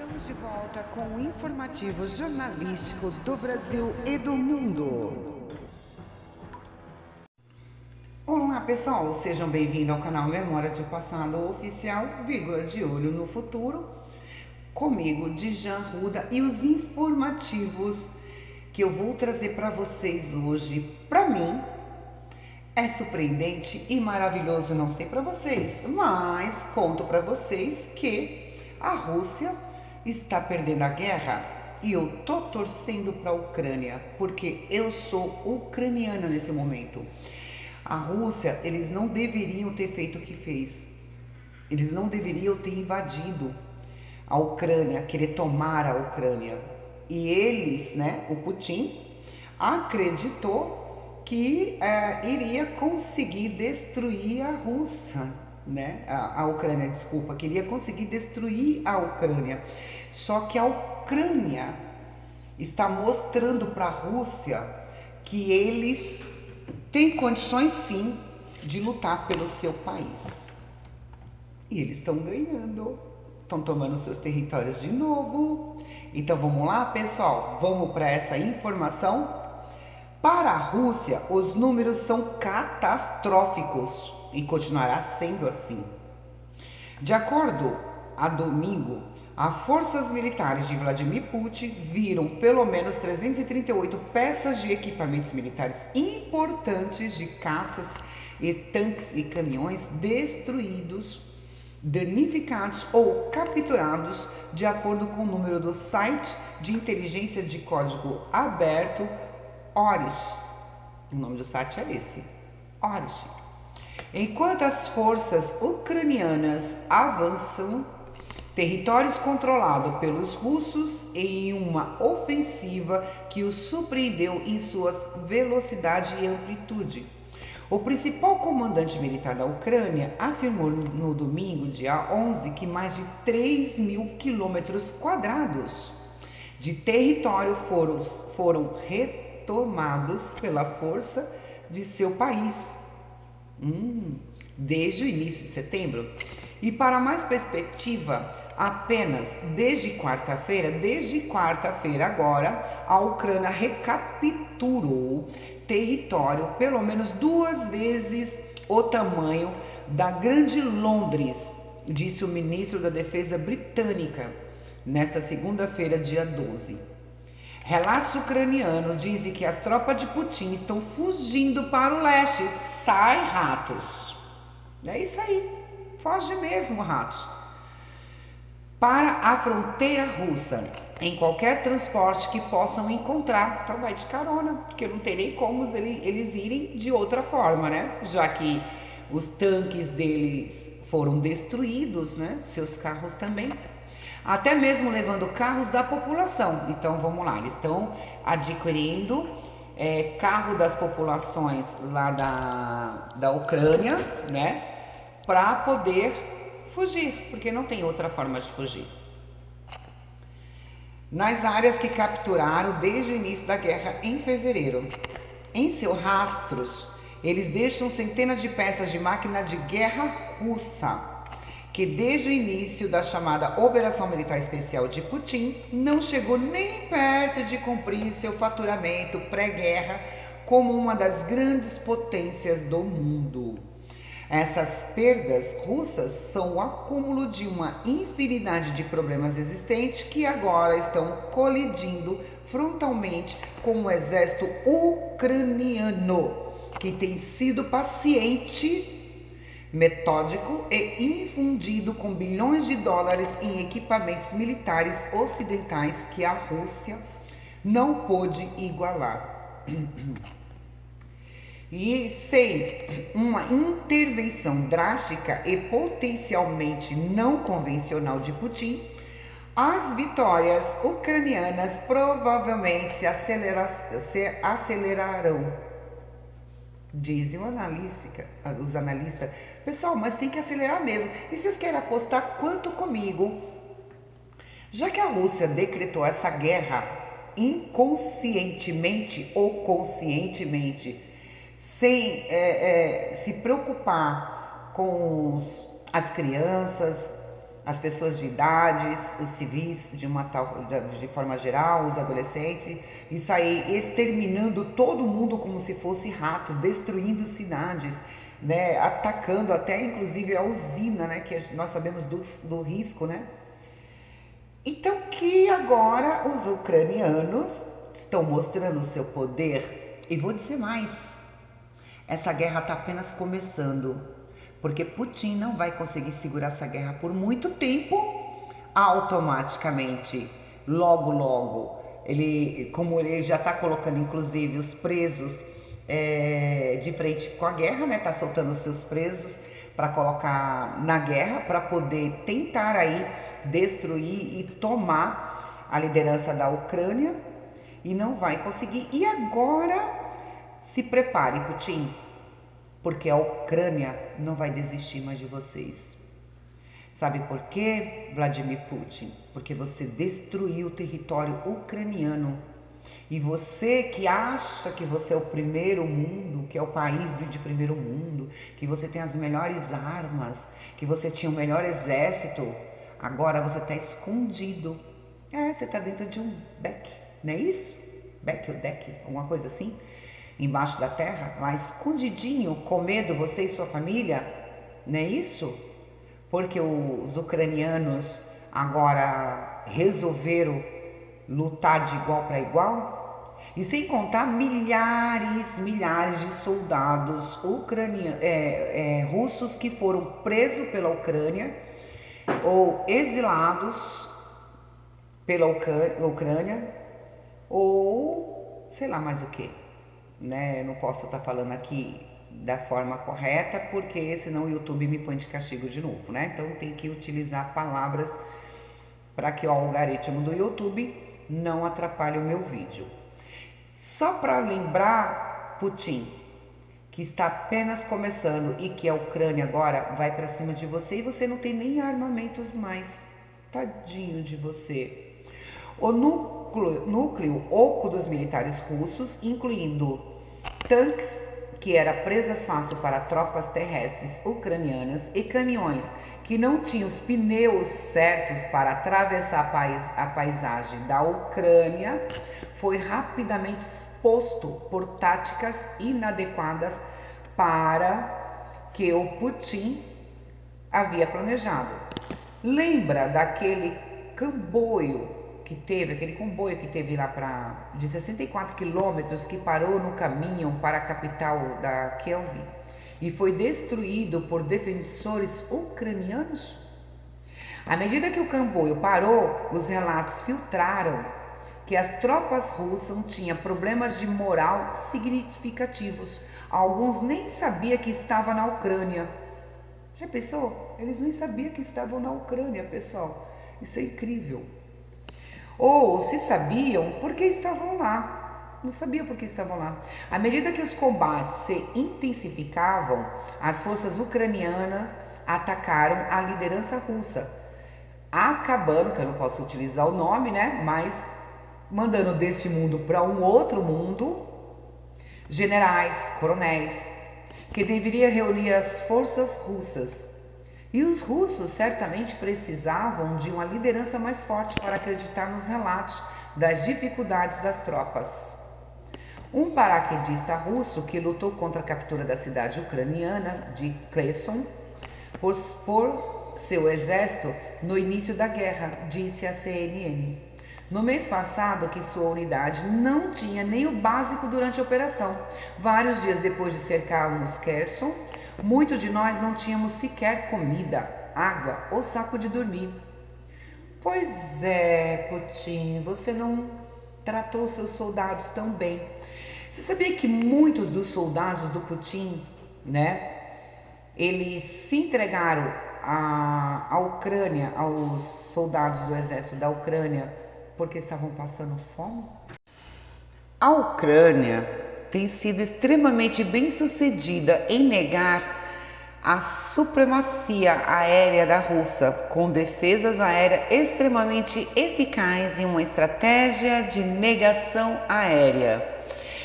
Estamos de volta com o informativo jornalístico do Brasil e do mundo. Olá pessoal, sejam bem-vindos ao canal Memória de Passado Oficial, vírgula de olho no futuro, comigo, Dijan Ruda, e os informativos que eu vou trazer para vocês hoje, para mim, é surpreendente e maravilhoso, não sei para vocês, mas conto para vocês que a Rússia está perdendo a guerra e eu tô torcendo para a Ucrânia, porque eu sou ucraniana nesse momento. A Rússia, eles não deveriam ter feito o que fez. Eles não deveriam ter invadido a Ucrânia, querer tomar a Ucrânia. E eles, né, o Putin, acreditou que iria conseguir destruir a Rússia, né? A Ucrânia, desculpa, queria conseguir destruir a Ucrânia. Só que a Ucrânia está mostrando para a Rússia que eles têm condições sim de lutar pelo seu país. E eles estão ganhando, estão tomando seus territórios de novo. Então vamos lá, pessoal, vamos para essa informação. Para a Rússia, os números são catastróficos e continuará sendo assim. De acordo a domingo, as forças militares de Vladimir Putin viram pelo menos 338 peças de equipamentos militares importantes de caças e tanques e caminhões destruídos, danificados ou capturados, de acordo com o número do site de inteligência de código aberto Orish. O nome do site é esse, Orish. Enquanto as forças ucranianas avançam, territórios controlados pelos russos em uma ofensiva que os surpreendeu em sua velocidade e amplitude. O principal comandante militar da Ucrânia afirmou no domingo, dia 11, que mais de 3.000 quilômetros quadrados de território foram retomados pela força de seu país desde o início de setembro. E para mais perspectiva, apenas desde quarta-feira agora, a Ucrânia recapturou território pelo menos 2 vezes o tamanho da Grande Londres, disse o ministro da Defesa britânica nesta segunda-feira, dia 12. Relatos ucranianos dizem que as tropas de Putin estão fugindo para o leste. Sai, ratos! É isso aí, foge mesmo, ratos. Para a fronteira russa, em qualquer transporte que possam encontrar. Então vai de carona, porque não tem nem como eles irem de outra forma, né? Já que os tanques deles foram destruídos, né? Seus carros também. Até mesmo levando carros da população. Então vamos lá, eles estão adquirindo carro das populações lá da Ucrânia, né? Para poder fugir, porque não tem outra forma de fugir. Nas áreas que capturaram desde o início da guerra em fevereiro. Em seus rastros, eles deixam centenas de peças de máquina de guerra russa, que desde o início da chamada Operação Militar Especial de Putin, não chegou nem perto de cumprir seu faturamento pré-guerra como uma das grandes potências do mundo. Essas perdas russas são o acúmulo de uma infinidade de problemas existentes que agora estão colidindo frontalmente com o exército ucraniano, que tem sido paciente, metódico e infundido com bilhões de dólares em equipamentos militares ocidentais que a Rússia não pôde igualar. E sem uma intervenção drástica e potencialmente não convencional de Putin, as vitórias ucranianas provavelmente se acelerarão. Dizem os analistas. Pessoal, mas tem que acelerar mesmo. E vocês querem apostar quanto comigo? Já que a Rússia decretou essa guerra inconscientemente ou conscientemente, sem se preocupar com as crianças, as pessoas de idades, os civis de forma geral, os adolescentes, e sair exterminando todo mundo como se fosse rato, destruindo cidades, né, atacando até inclusive a usina, né, que nós sabemos do risco, né? Então que agora os ucranianos estão mostrando o seu poder, e vou dizer mais, essa guerra está apenas começando, porque Putin não vai conseguir segurar essa guerra por muito tempo. Automaticamente, logo logo, como ele já está colocando inclusive os presos de frente com a guerra, né? Tá soltando os seus presos para colocar na guerra, para poder tentar aí destruir e tomar a liderança da Ucrânia, e não vai conseguir. E agora se prepare, Putin, porque a Ucrânia não vai desistir mais de vocês. Sabe por quê, Vladimir Putin? Porque você destruiu o território ucraniano. E você que acha que você é o primeiro mundo, que é o país de primeiro mundo, que você tem as melhores armas, que você tinha o melhor exército, agora você está escondido. Você está dentro de um beck, não é isso? Beck ou deck, alguma coisa assim? Embaixo da terra, lá escondidinho, com medo, você e sua família, não é isso? Porque os ucranianos agora resolveram lutar de igual para igual? E sem contar milhares de soldados russos que foram presos pela Ucrânia ou exilados pela Ucrânia, ou sei lá mais o que, né? Não posso estar falando aqui da forma correta, porque senão o YouTube me põe de castigo de novo, né? Então tem que utilizar palavras para que o algoritmo do YouTube não atrapalhe o meu vídeo. Só para lembrar, Putin, que está apenas começando e que a Ucrânia agora vai para cima de você e você não tem nem armamentos mais. Tadinho de você. O núcleo oco dos militares russos, incluindo tanques, que era presas fácil para tropas terrestres ucranianas, e caminhões que não tinham os pneus certos para atravessar a paisagem da Ucrânia, foi rapidamente exposto por táticas inadequadas para que o Putin havia planejado. Lembra daquele comboio que teve lá de 64 quilômetros, que parou no caminho para a capital da Kiev e foi destruído por defensores ucranianos? À medida que o comboio parou, os relatos filtraram que as tropas russas tinham problemas de moral significativos. Alguns nem sabiam que estavam na Ucrânia. Já pensou? Eles nem sabiam que estavam na Ucrânia, pessoal. Isso é incrível. Ou se sabiam, porque estavam lá. Não sabiam porque estavam lá. À medida que os combates se intensificavam, as forças ucranianas atacaram a liderança russa, acabando, que eu não posso utilizar o nome, né? Mas mandando deste mundo para um outro mundo, generais, coronéis, que deveria reunir as forças russas. E os russos certamente precisavam de uma liderança mais forte para acreditar nos relatos das dificuldades das tropas. Um paraquedista russo que lutou contra a captura da cidade ucraniana de Kherson por seu exército no início da guerra, disse à CNN no mês passado que sua unidade não tinha nem o básico durante a operação. Vários dias depois de cercarmos Kherson, muitos de nós não tínhamos sequer comida, água ou saco de dormir. Pois é, Putin, você não tratou seus soldados tão bem. Você sabia que muitos dos soldados do Putin, né, eles se entregaram à Ucrânia, aos soldados do exército da Ucrânia, porque estavam passando fome? A Ucrânia tem sido extremamente bem-sucedida em negar a supremacia aérea da Rússia, com defesas aéreas extremamente eficazes em uma estratégia de negação aérea,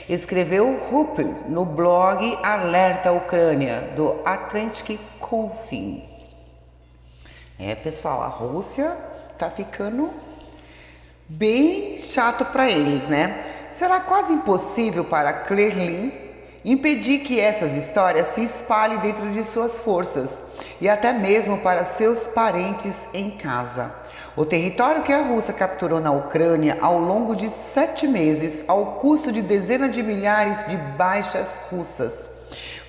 escreveu Ruppel no blog Alerta Ucrânia, do Atlantic Council. Pessoal, a Rússia tá ficando bem chato para eles, né? Será quase impossível para Kremlin impedir que essas histórias se espalhem dentro de suas forças e até mesmo para seus parentes em casa. O território que a Rússia capturou na Ucrânia ao longo de 7 meses, ao custo de dezenas de milhares de baixas russas,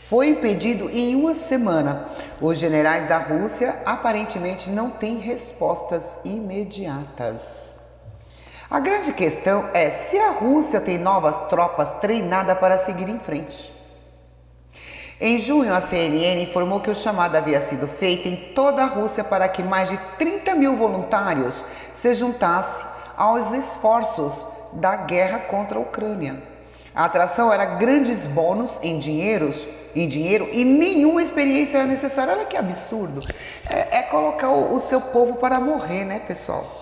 foi impedido em uma semana. Os generais da Rússia aparentemente não têm respostas imediatas. A grande questão é se a Rússia tem novas tropas treinadas para seguir em frente. Em junho, a CNN informou que o chamado havia sido feito em toda a Rússia para que mais de 30 mil voluntários se juntassem aos esforços da guerra contra a Ucrânia. A atração era grandes bônus em dinheiro e nenhuma experiência era necessária. Olha que absurdo. É colocar o seu povo para morrer, né, pessoal?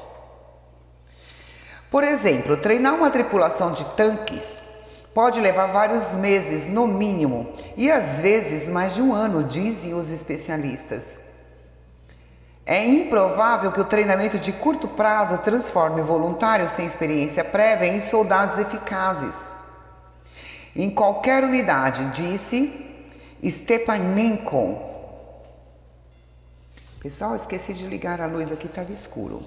Por exemplo, treinar uma tripulação de tanques pode levar vários meses, no mínimo, e às vezes mais de um ano, dizem os especialistas. É improvável que o treinamento de curto prazo transforme voluntários sem experiência prévia em soldados eficazes em qualquer unidade, disse Stepanenko. Pessoal, esqueci de ligar a luz aqui, estava escuro.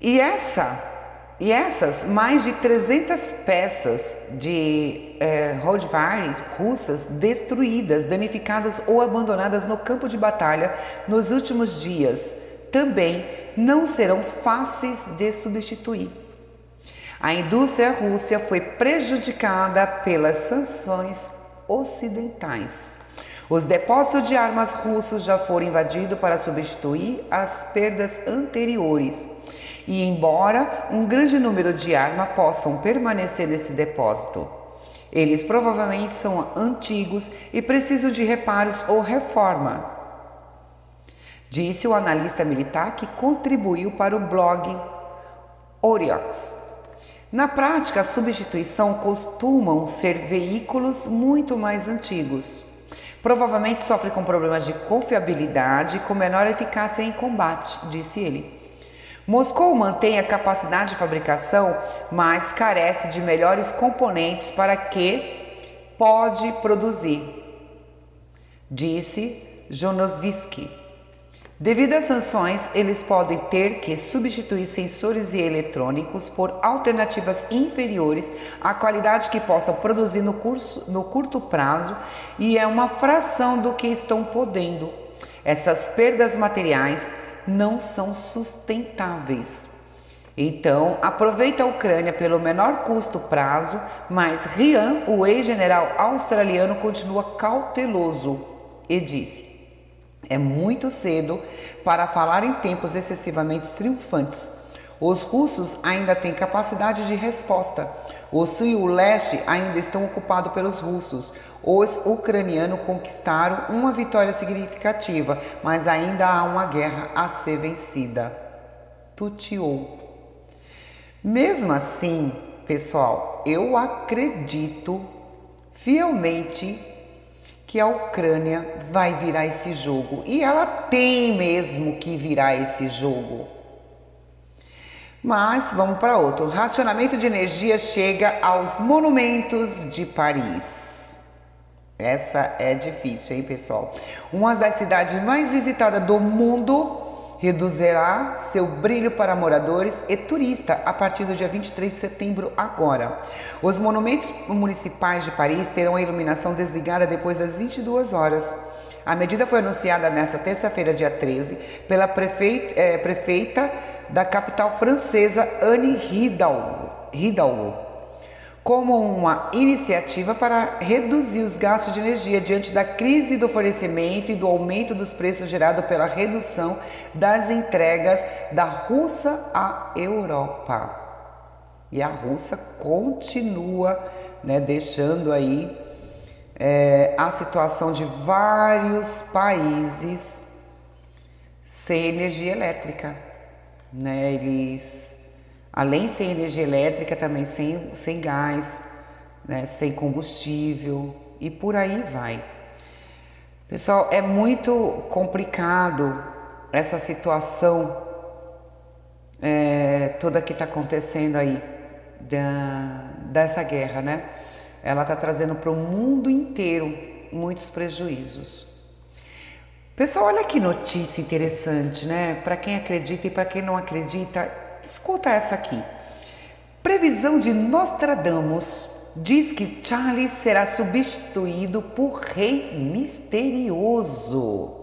E essas mais de 300 peças de Rodvares russas destruídas, danificadas ou abandonadas no campo de batalha nos últimos dias também não serão fáceis de substituir. A indústria russa foi prejudicada pelas sanções ocidentais. Os depósitos de armas russos já foram invadidos para substituir as perdas anteriores. E embora um grande número de armas possam permanecer nesse depósito, eles provavelmente são antigos e precisam de reparos ou reforma, disse o analista militar que contribuiu para o blog Oriox. Na prática, a substituição costumam ser veículos muito mais antigos. Provavelmente sofrem com problemas de confiabilidade e com menor eficácia em combate, disse ele. Moscou mantém a capacidade de fabricação, mas carece de melhores componentes para que pode produzir, disse Jonovsky. Devido às sanções, eles podem ter que substituir sensores e eletrônicos por alternativas inferiores à qualidade que possam produzir no curto prazo e é uma fração do que estão podendo. Essas perdas materiais não são sustentáveis. Então, aproveita a Ucrânia pelo menor custo prazo, mas Ryan, o ex-general australiano, continua cauteloso e disse: é muito cedo para falar em tempos excessivamente triunfantes. Os russos ainda têm capacidade de resposta. O sul e o leste ainda estão ocupados pelos russos. Os ucranianos conquistaram uma vitória significativa, mas ainda há uma guerra a ser vencida. Tuteou. Mesmo assim, pessoal, eu acredito fielmente que a Ucrânia vai virar esse jogo. E ela tem mesmo que virar esse jogo. Mas vamos para outro. Racionamento de energia chega aos monumentos de Paris. Essa é difícil, hein, pessoal? Uma das cidades mais visitadas do mundo reduzirá seu brilho para moradores e turistas a partir do dia 23 de setembro agora. Os monumentos municipais de Paris terão a iluminação desligada depois das 22 horas. A medida foi anunciada nesta terça-feira, dia 13, pela prefeita da capital francesa, Anne Hidalgo, como uma iniciativa para reduzir os gastos de energia diante da crise do fornecimento e do aumento dos preços gerado pela redução das entregas da Rússia à Europa. E a Rússia continua, deixando aí a situação de vários países sem energia elétrica. Eles, além sem energia elétrica, também sem gás, sem combustível e por aí vai. Pessoal, é muito complicado essa situação toda que está acontecendo aí dessa guerra, né? Ela está trazendo para o mundo inteiro muitos prejuízos. Pessoal, olha que notícia interessante, né? Para quem acredita e para quem não acredita, escuta essa aqui. Previsão de Nostradamus diz que Charles será substituído por Rei Misterioso.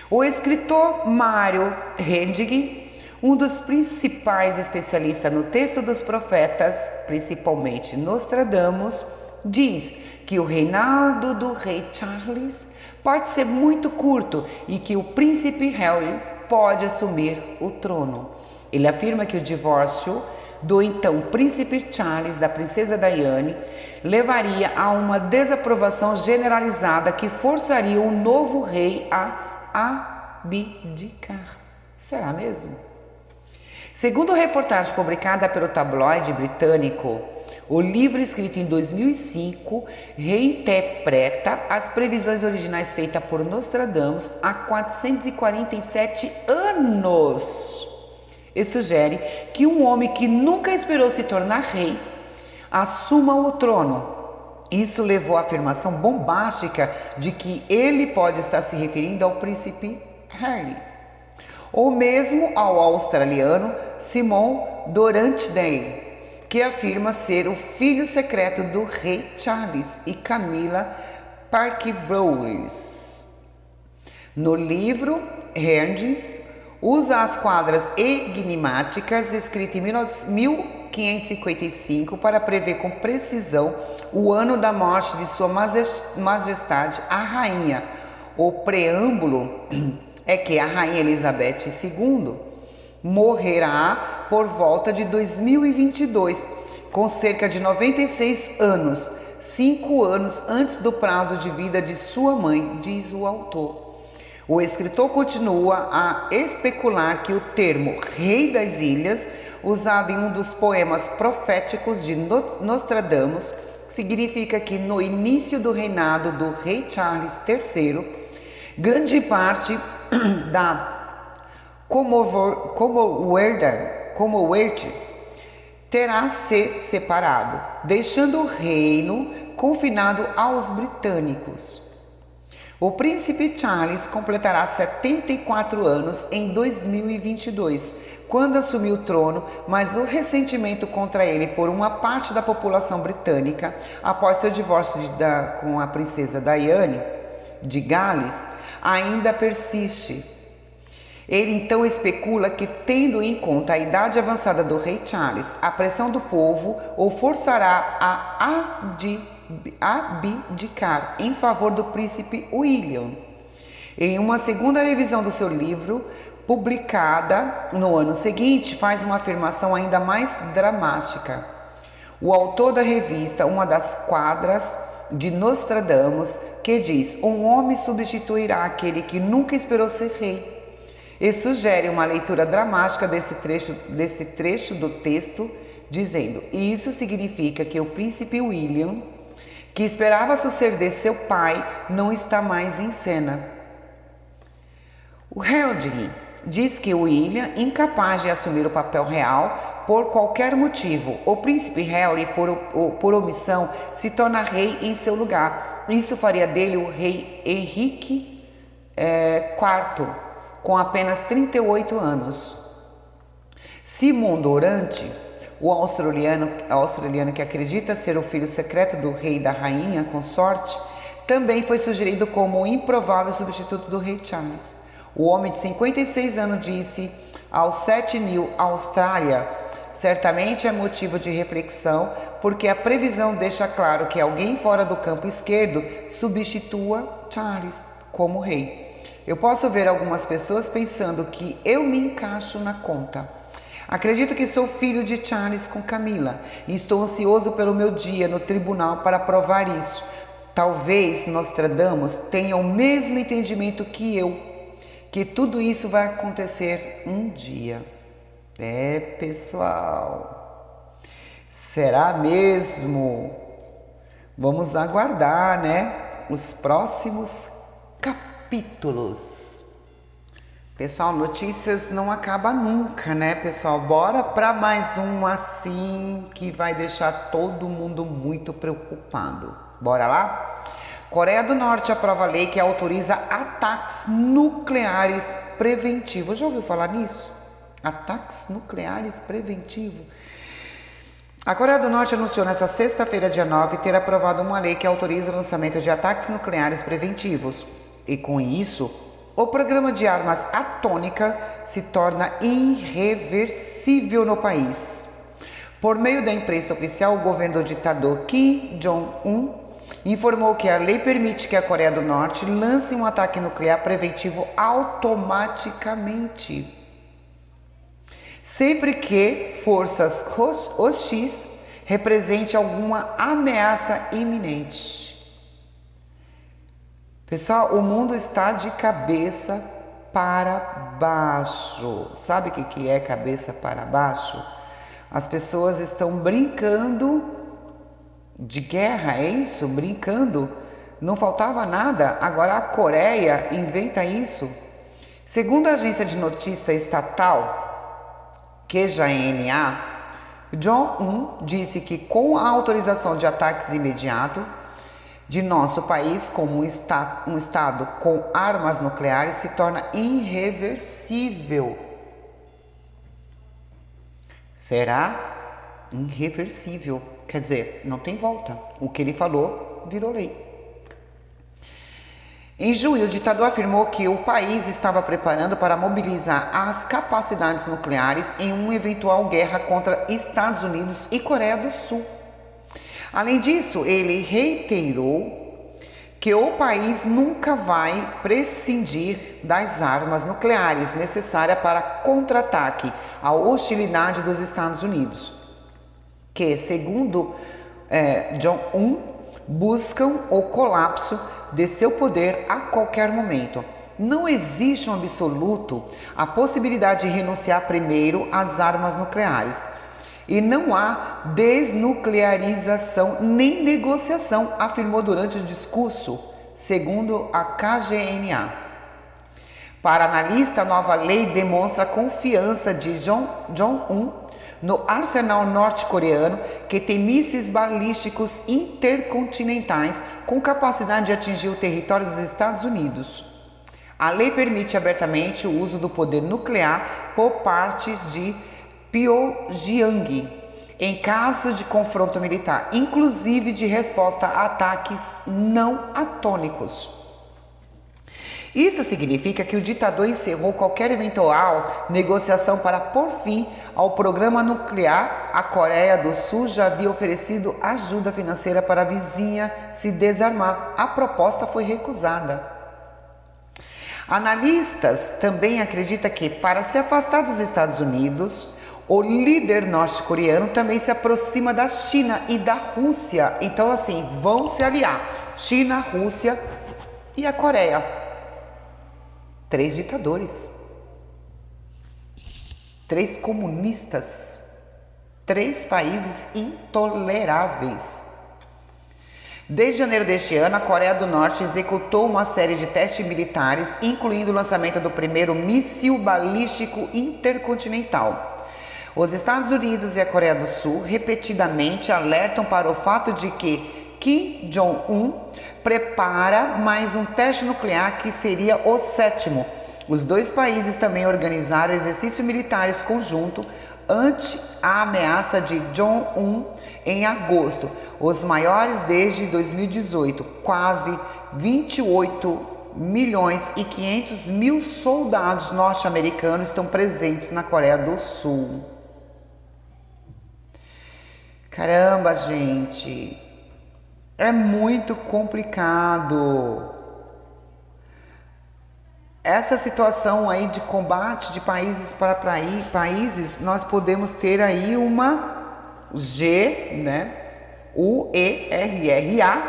O escritor Mário Rendig, um dos principais especialistas no texto dos profetas, principalmente Nostradamus, diz que o reinado do rei Charles pode ser muito curto e que o príncipe Harry pode assumir o trono. Ele afirma que o divórcio do então príncipe Charles da princesa Diane levaria a uma desaprovação generalizada que forçaria o novo rei a abdicar. Será mesmo? Segundo reportagem publicada pelo tabloide britânico, o livro, escrito em 2005, reinterpreta as previsões originais feitas por Nostradamus há 447 anos e sugere que um homem que nunca esperou se tornar rei assuma o trono. Isso levou à afirmação bombástica de que ele pode estar se referindo ao príncipe Harry, ou mesmo ao australiano Simon Durant-Day, que afirma ser o filho secreto do rei Charles, e Camilla Parker-Bowles. No livro, Rendig usa as quadras enigmáticas escritas em 1555 para prever com precisão o ano da morte de sua majestade a rainha. O preâmbulo é que a rainha Elizabeth II morrerá por volta de 2022, com cerca de 96 anos, 5 anos antes do prazo de vida de sua mãe, diz o autor. O escritor continua a especular que o termo Rei das Ilhas, usado em um dos poemas proféticos de Nostradamus, significa que no início do reinado do rei Charles III, grande parte da Commonwealth terá se separado, deixando o reino confinado aos britânicos. O príncipe Charles completará 74 anos em 2022, quando assumiu o trono, mas o ressentimento contra ele por uma parte da população britânica, após seu divórcio com a princesa Diane de Gales, ainda persiste. Ele então especula que, tendo em conta a idade avançada do rei Charles, a pressão do povo o forçará a abdicar em favor do príncipe William. Em uma segunda revisão do seu livro, publicada no ano seguinte, faz uma afirmação ainda mais dramática. O autor da revista, uma das quadras de Nostradamus, que diz: um homem substituirá aquele que nunca esperou ser rei, e sugere uma leitura dramática desse trecho do texto, dizendo: isso significa que o príncipe William, que esperava suceder seu pai, não está mais em cena. O Rendig diz que William, incapaz de assumir o papel real por qualquer motivo, o príncipe Harry, por omissão, se torna rei em seu lugar. Isso faria dele o rei Henrique IV, com apenas 38 anos. Simon Durant, o australiano que acredita ser o filho secreto do rei e da rainha consorte, também foi sugerido como um improvável substituto do rei Charles. O homem de 56 anos disse ao 7 New Australia: certamente é motivo de reflexão, porque a previsão deixa claro que alguém fora do campo esquerdo substitua Charles como rei. Eu posso ver algumas pessoas pensando que eu me encaixo na conta. Acredito que sou filho de Charles com Camilla e estou ansioso pelo meu dia no tribunal para provar isso. Talvez Nostradamus tenha o mesmo entendimento que eu, que tudo isso vai acontecer um dia. Pessoal, será mesmo? Vamos aguardar, né? Os próximos capítulos. Pessoal, notícias não acabam nunca, né, pessoal? Bora para mais um assim que vai deixar todo mundo muito preocupado. Bora lá? Coreia do Norte aprova lei que autoriza ataques nucleares preventivos. Já ouviu falar nisso? Ataques nucleares preventivos. A Coreia do Norte anunciou nesta sexta-feira, dia 9, ter aprovado uma lei que autoriza o lançamento de ataques nucleares preventivos. E com isso, o programa de armas atômicas se torna irreversível no país. Por meio da imprensa oficial, o governo do ditador Kim Jong-un informou que a lei permite que a Coreia do Norte lance um ataque nuclear preventivo automaticamente, sempre que forças hostis represente alguma ameaça iminente. Pessoal, o mundo está de cabeça para baixo. Sabe o que é cabeça para baixo? As pessoas estão brincando de guerra, é isso? Brincando. Não faltava nada. Agora a Coreia inventa isso. Segundo a agência de notícia estatal KJNA, Jong-un disse que com a autorização de ataques imediatos de nosso país, como um estado com armas nucleares, se torna irreversível. Será? Irreversível. Quer dizer, não tem volta. O que ele falou virou lei. Em junho, o ditador afirmou que o país estava preparando para mobilizar as capacidades nucleares em uma eventual guerra contra Estados Unidos e Coreia do Sul. Além disso, ele reiterou que o país nunca vai prescindir das armas nucleares necessárias para contra-ataque à hostilidade dos Estados Unidos, que, segundo Jong-un, buscam o colapso de seu poder a qualquer momento. Não existe um absoluto a possibilidade de renunciar primeiro às armas nucleares. E não há desnuclearização nem negociação, afirmou durante o discurso, segundo a KJNA. Para analista, a nova lei demonstra a confiança de Jong-un no arsenal norte-coreano, que tem mísseis balísticos intercontinentais com capacidade de atingir o território dos Estados Unidos. A lei permite abertamente o uso do poder nuclear por parte de Pyongyang em caso de confronto militar, inclusive de resposta a ataques não atômicos. Isso significa que o ditador encerrou qualquer eventual negociação para pôr fim ao programa nuclear. A Coreia do Sul já havia oferecido ajuda financeira para a vizinha se desarmar. A proposta foi recusada. Analistas também acreditam que, para se afastar dos Estados Unidos, o líder norte-coreano também se aproxima da China e da Rússia. Então, assim, vão se aliar: China, Rússia e a Coreia. 3 ditadores, 3 comunistas, 3 países intoleráveis. Desde janeiro deste ano, a Coreia do Norte executou uma série de testes militares, incluindo o lançamento do primeiro míssil balístico intercontinental. Os Estados Unidos e a Coreia do Sul repetidamente alertam para o fato de que Kim Jong-un prepara mais um teste nuclear, que seria o 7º. Os dois países também organizaram exercícios militares conjuntos ante a ameaça de Jong-un em agosto, os maiores desde 2018. Quase 28.500.000 soldados norte-americanos estão presentes na Coreia do Sul. Caramba, gente! É muito complicado. Essa situação aí de combate de países para países, nós podemos ter aí uma G, né? UERRA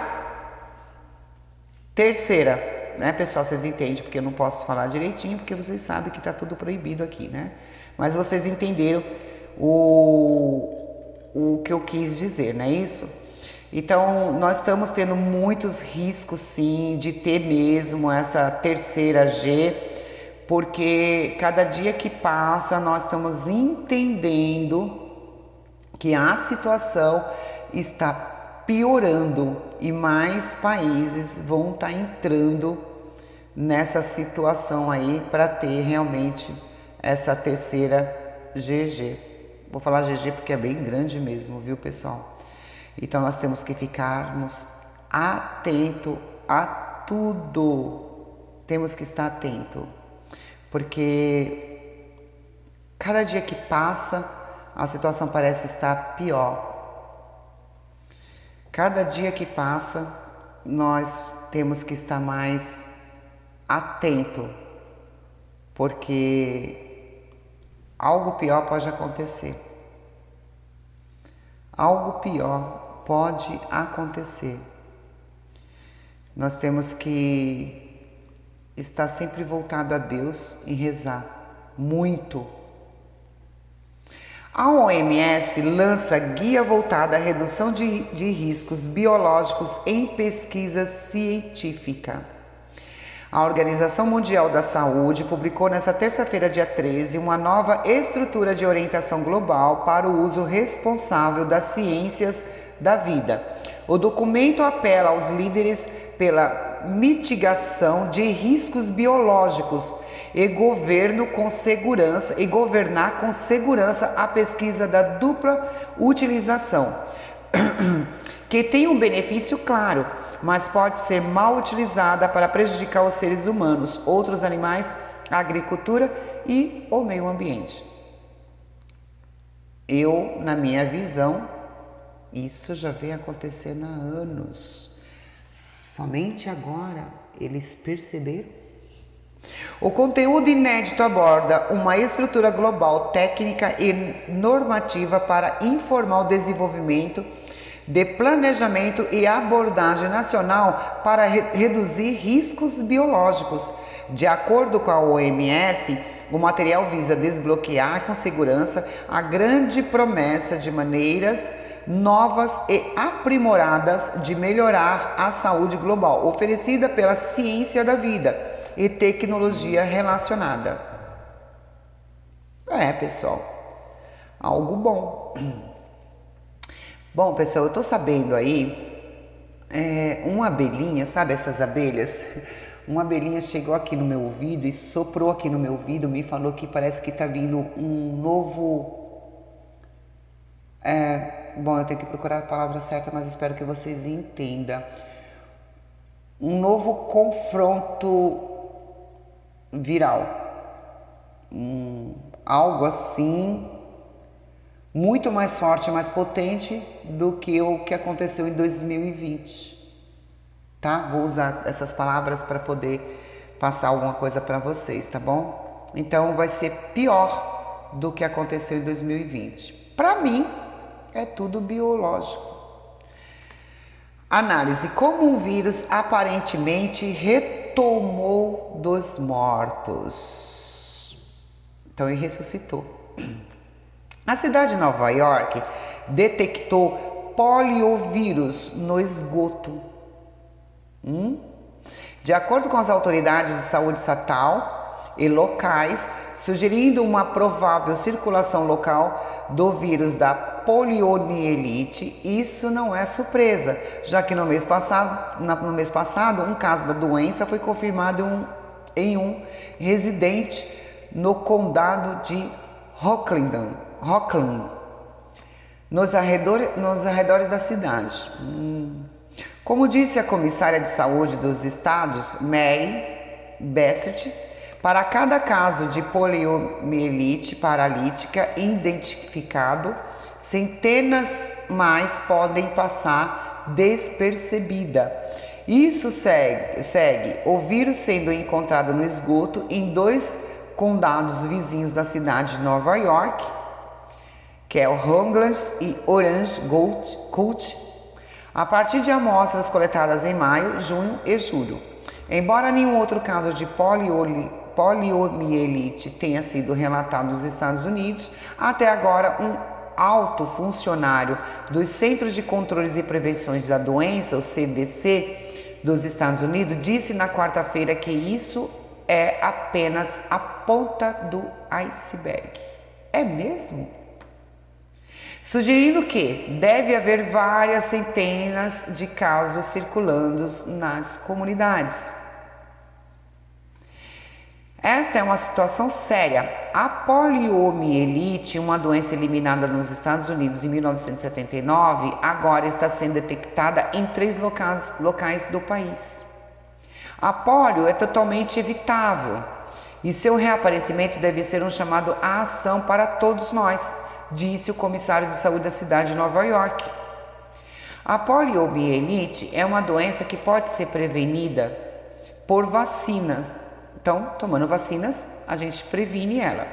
terceira, né, pessoal? Vocês entendem, porque eu não posso falar direitinho, porque vocês sabem que está tudo proibido aqui, né? Mas vocês entenderam o que eu quis dizer, não é isso? Então, nós estamos tendo muitos riscos, sim, de ter mesmo essa terceira G, porque cada dia que passa nós estamos entendendo que a situação está piorando e mais países vão estar entrando nessa situação aí para ter realmente essa terceira GG. Vou falar GG porque é bem grande mesmo, viu, pessoal? Então nós temos que ficarmos atentos a tudo. Temos que estar atento, porque cada dia que passa a situação parece estar pior. Cada dia que passa nós temos que estar mais atento, porque algo pior pode acontecer. Algo pior pode acontecer. Nós temos que estar sempre voltado a Deus e rezar muito. A OMS lança guia voltada à redução de riscos biológicos em pesquisa científica. A Organização Mundial da Saúde publicou nesta terça-feira, dia 13, uma nova estrutura de orientação global para o uso responsável das ciências da vida. O documento apela aos líderes pela mitigação de riscos biológicos e governar com segurança a pesquisa da dupla utilização, que tem um benefício claro, mas pode ser mal utilizada para prejudicar os seres humanos, outros animais, a agricultura e o meio ambiente. Na minha visão, isso já vem acontecendo há anos. Somente agora eles perceberam. O conteúdo inédito aborda uma estrutura global, técnica e normativa para informar o desenvolvimento de planejamento e abordagem nacional para reduzir riscos biológicos. De acordo com a OMS, o material visa desbloquear com segurança a grande promessa de maneiras novas e aprimoradas de melhorar a saúde global, oferecida pela ciência da vida e tecnologia relacionada. Pessoal, algo bom. Bom, pessoal, eu tô sabendo aí, uma abelhinha, sabe essas abelhas? Uma abelhinha chegou aqui no meu ouvido e soprou aqui no meu ouvido, me falou que parece que tá vindo um novo... Bom, eu tenho que procurar a palavra certa, mas espero que vocês entendam. Um novo confronto viral. Algo assim... muito mais forte, mais potente do que o que aconteceu em 2020, tá? Vou usar essas palavras para poder passar alguma coisa para vocês, tá bom? Então vai ser pior do que aconteceu em 2020. Para mim, é tudo biológico. Análise: como um vírus aparentemente retomou dos mortos. Então ele ressuscitou. A cidade de Nova York detectou poliovírus no esgoto. De acordo com as autoridades de saúde estatal e locais, sugerindo uma provável circulação local do vírus da poliomielite, isso não é surpresa, já que no mês passado um caso da doença foi confirmado em um residente no condado de Rockland, nos arredores da cidade. Como disse a comissária de saúde dos estados, Mary Bassett, para cada caso de poliomielite paralítica identificado, centenas mais podem passar despercebida. Isso segue o vírus sendo encontrado no esgoto em 2 condados vizinhos da cidade de Nova York, que é o Rockland e Orange County, a partir de amostras coletadas em maio, junho e julho. Embora nenhum outro caso de poliomielite tenha sido relatado nos Estados Unidos, até agora alto funcionário dos Centros de Controles e Prevenções da Doença, o CDC, dos Estados Unidos, disse na quarta-feira que isso é apenas a ponta do iceberg. É mesmo? Sugerindo que deve haver várias centenas de casos circulando nas comunidades. Esta é uma situação séria. A poliomielite, uma doença eliminada nos Estados Unidos em 1979, agora está sendo detectada em 3 locais do país. A polio é totalmente evitável e seu reaparecimento deve ser um chamado à ação para todos nós, disse o comissário de saúde da cidade de Nova York. A poliomielite é uma doença que pode ser prevenida por vacinas. Então, tomando vacinas, a gente previne ela.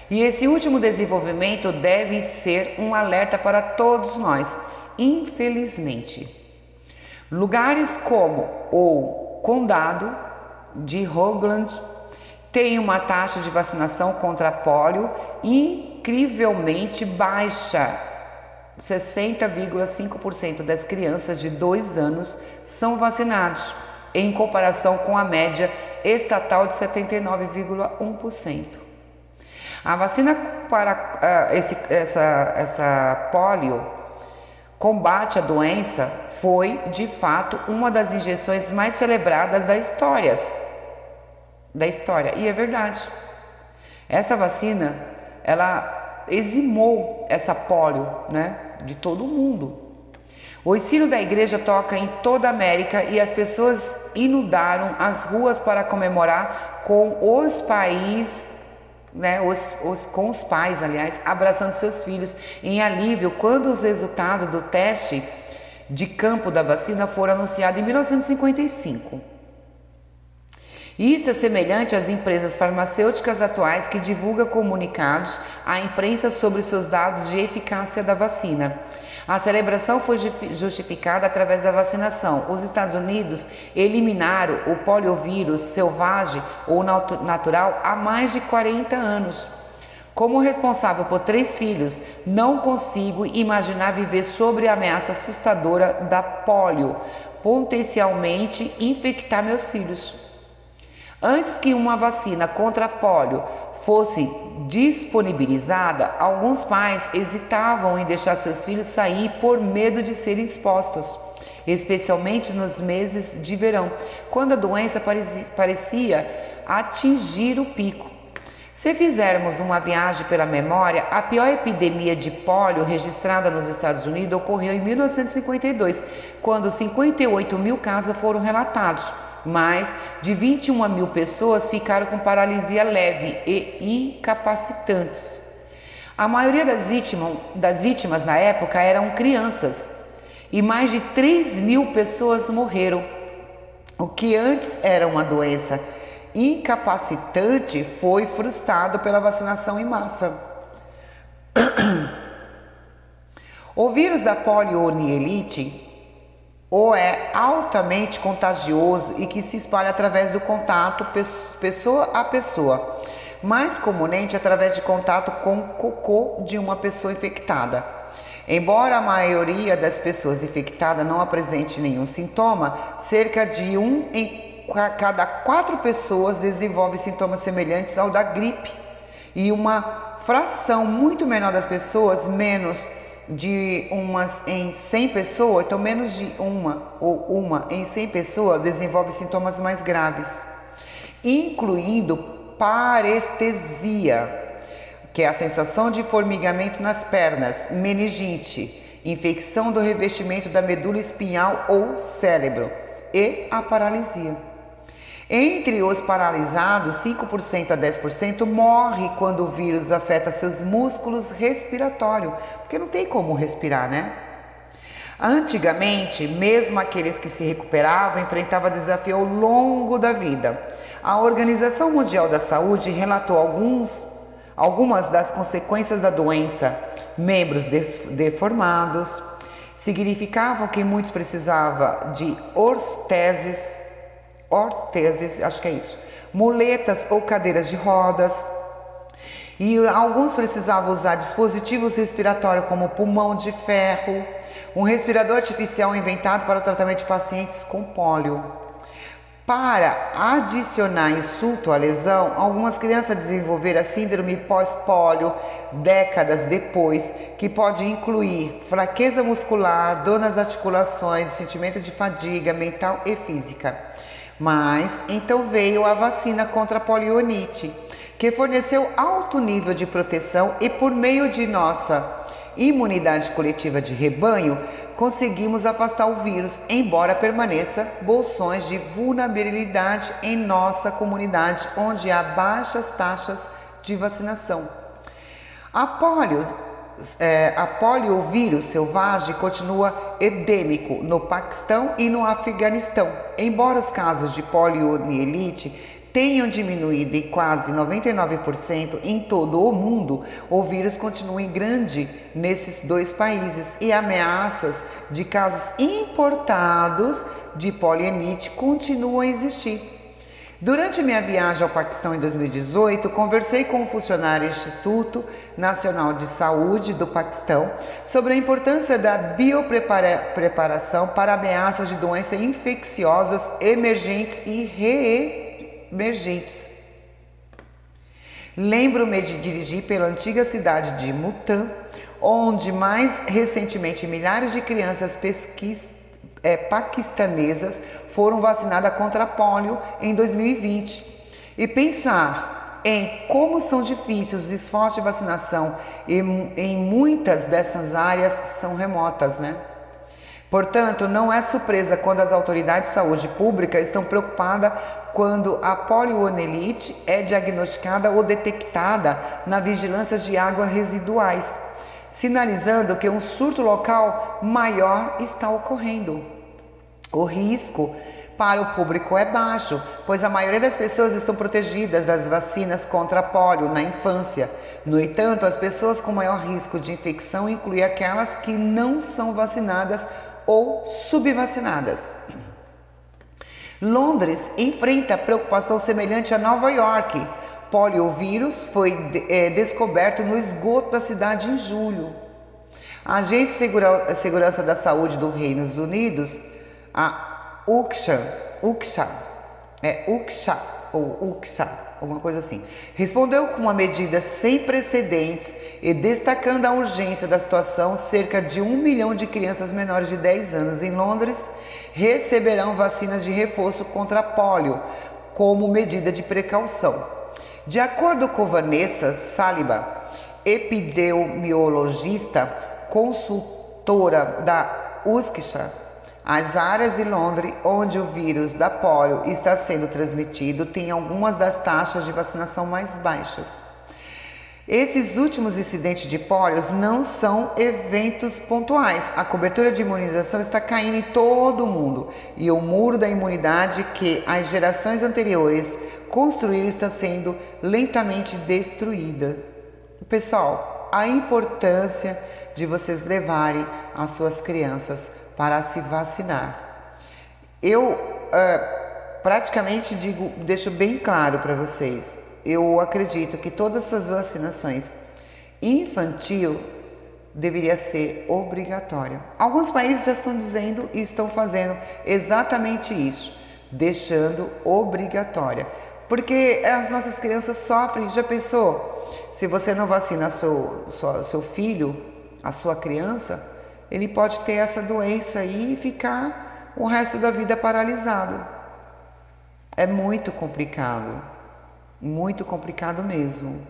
E esse último desenvolvimento deve ser um alerta para todos nós. Infelizmente, lugares como o condado de Rogaland têm uma taxa de vacinação contra a polio incrivelmente baixa. 60,5% das crianças de 2 anos são vacinados, em comparação com a média estatal de 79,1%. A vacina para essa polio combate a doença foi, de fato, uma das injeções mais celebradas da história. E é verdade. Essa vacina, ela eximou essa polio, né, de todo o mundo. O ensino da igreja toca em toda a América e as pessoas inundaram as ruas para comemorar com os pais, né, com os pais, aliás, abraçando seus filhos em alívio quando os resultados do teste de campo da vacina foram anunciados em 1955. Isso é semelhante às empresas farmacêuticas atuais que divulgam comunicados à imprensa sobre seus dados de eficácia da vacina. A celebração foi justificada através da vacinação. Os Estados Unidos eliminaram o poliovírus selvagem ou natural há mais de 40 anos. Como responsável por 3 filhos, não consigo imaginar viver sob a ameaça assustadora da polio, potencialmente infectar meus filhos. Antes que uma vacina contra a polio fosse disponibilizada, alguns pais hesitavam em deixar seus filhos sair por medo de serem expostos, especialmente nos meses de verão, quando a doença parecia atingir o pico. Se fizermos uma viagem pela memória, a pior epidemia de polio registrada nos Estados Unidos ocorreu em 1952, quando 58 mil casos foram relatados. Mais de 21 mil pessoas ficaram com paralisia leve e incapacitantes. A maioria das vítimas na época eram crianças e mais de 3 mil pessoas morreram. O que antes era uma doença incapacitante foi frustrado pela vacinação em massa. O vírus da poliomielite ou é altamente contagioso e que se espalha através do contato pessoa a pessoa, mais comumente através de contato com cocô de uma pessoa infectada. Embora a maioria das pessoas infectadas não apresente nenhum sintoma, cerca de 1 em cada 4 pessoas desenvolve sintomas semelhantes ao da gripe, e uma fração muito menor das pessoas, menos de umas em 100 pessoas, então menos de uma em 100 pessoas desenvolve sintomas mais graves, incluindo parestesia, que é a sensação de formigamento nas pernas, meningite, infecção do revestimento da medula espinhal ou cérebro e a paralisia. Entre os paralisados, 5% a 10% morre quando o vírus afeta seus músculos respiratórios, porque não tem como respirar, né? Antigamente, mesmo aqueles que se recuperavam enfrentavam desafio ao longo da vida. A Organização Mundial da Saúde relatou algumas das consequências da doença. Membros deformados, significavam que muitos precisavam de órteses, acho que é isso, muletas ou cadeiras de rodas, E alguns precisavam usar dispositivos respiratórios como pulmão de ferro, um respirador artificial inventado para o tratamento de pacientes com pólio. Para adicionar insulto à lesão, algumas crianças desenvolveram a síndrome pós-pólio décadas depois, que pode incluir fraqueza muscular, dor nas articulações, sentimento de fadiga mental e física. Mas então veio a vacina contra a poliomielite, que forneceu alto nível de proteção e por meio de nossa imunidade coletiva de rebanho, conseguimos afastar o vírus, embora permaneça bolsões de vulnerabilidade em nossa comunidade, onde há baixas taxas de vacinação. A poliovírus selvagem continua endêmico no Paquistão e no Afeganistão. Embora os casos de poliomielite tenham diminuído em quase 99% em todo o mundo, o vírus continua em grande nesses dois países e ameaças de casos importados de poliomielite continuam a existir. Durante minha viagem ao Paquistão em 2018, conversei com um funcionário do Instituto Nacional de Saúde do Paquistão sobre a importância da biopreparação para ameaças de doenças infecciosas emergentes e reemergentes. Lembro-me de dirigir pela antiga cidade de Multan, onde mais recentemente milhares de crianças paquistanesas foram vacinadas contra a polio em 2020. E pensar em como são difíceis os esforços de vacinação em muitas dessas áreas são remotas, né? Portanto, não é surpresa quando as autoridades de saúde pública estão preocupadas quando a poliomielite é diagnosticada ou detectada na vigilância de águas residuais, sinalizando que um surto local maior está ocorrendo. O risco para o público é baixo, pois a maioria das pessoas estão protegidas das vacinas contra a polio na infância. No entanto, as pessoas com maior risco de infecção incluem aquelas que não são vacinadas ou subvacinadas. Londres enfrenta preocupação semelhante a Nova York. Poliovírus foi descoberto no esgoto da cidade em julho. A Agência de Segurança da Saúde dos Reinos Unidos, a UKSHA, alguma coisa assim, respondeu com uma medida sem precedentes e destacando a urgência da situação. Cerca de 1 milhão de crianças menores de 10 anos em Londres receberão vacinas de reforço contra a polio como medida de precaução. De acordo com Vanessa Saliba, epidemiologista consultora da UKSHA, as áreas de Londres onde o vírus da polio está sendo transmitido têm algumas das taxas de vacinação mais baixas. Esses últimos incidentes de polio não são eventos pontuais. A cobertura de imunização está caindo em todo o mundo e o muro da imunidade que as gerações anteriores construíram está sendo lentamente destruída. Pessoal, a importância de vocês levarem as suas crianças para se vacinar. Eu praticamente deixo bem claro para vocês, eu acredito que todas essas vacinações infantil deveria ser obrigatória. Alguns países já estão dizendo e estão fazendo exatamente isso, deixando obrigatória. Porque as nossas crianças sofrem. Já pensou? Se você não vacina seu filho, a sua criança, ele pode ter essa doença aí e ficar o resto da vida paralisado. É muito complicado mesmo.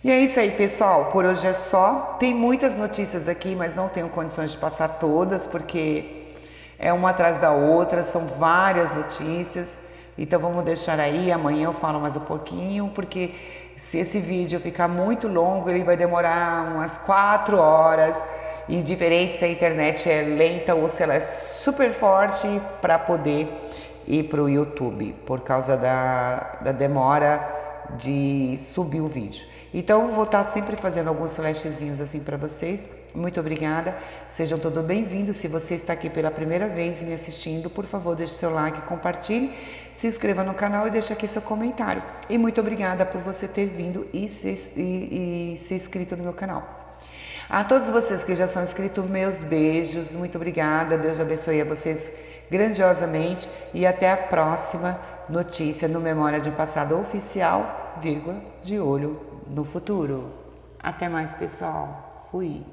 E é isso aí, pessoal, por hoje é só. Tem muitas notícias aqui, mas não tenho condições de passar todas, porque é uma atrás da outra, são várias notícias. Então vamos deixar aí, amanhã eu falo mais um pouquinho, porque se esse vídeo ficar muito longo, ele vai demorar umas 4 horas. E diferente se a internet é lenta ou se ela é super forte para poder ir para o YouTube, por causa da demora de subir o vídeo. Então, vou estar sempre fazendo alguns flashzinhos assim para vocês. Muito obrigada, sejam todos bem-vindos. Se você está aqui pela primeira vez me assistindo, por favor, deixe seu like, compartilhe, se inscreva no canal e deixe aqui seu comentário. E muito obrigada por você ter vindo e ser inscrito no meu canal. A todos vocês que já são inscritos, meus beijos, muito obrigada, Deus abençoe a vocês grandiosamente e até a próxima notícia no Memória de um Passado Oficial, vírgula, de olho no futuro. Até mais, pessoal. Fui.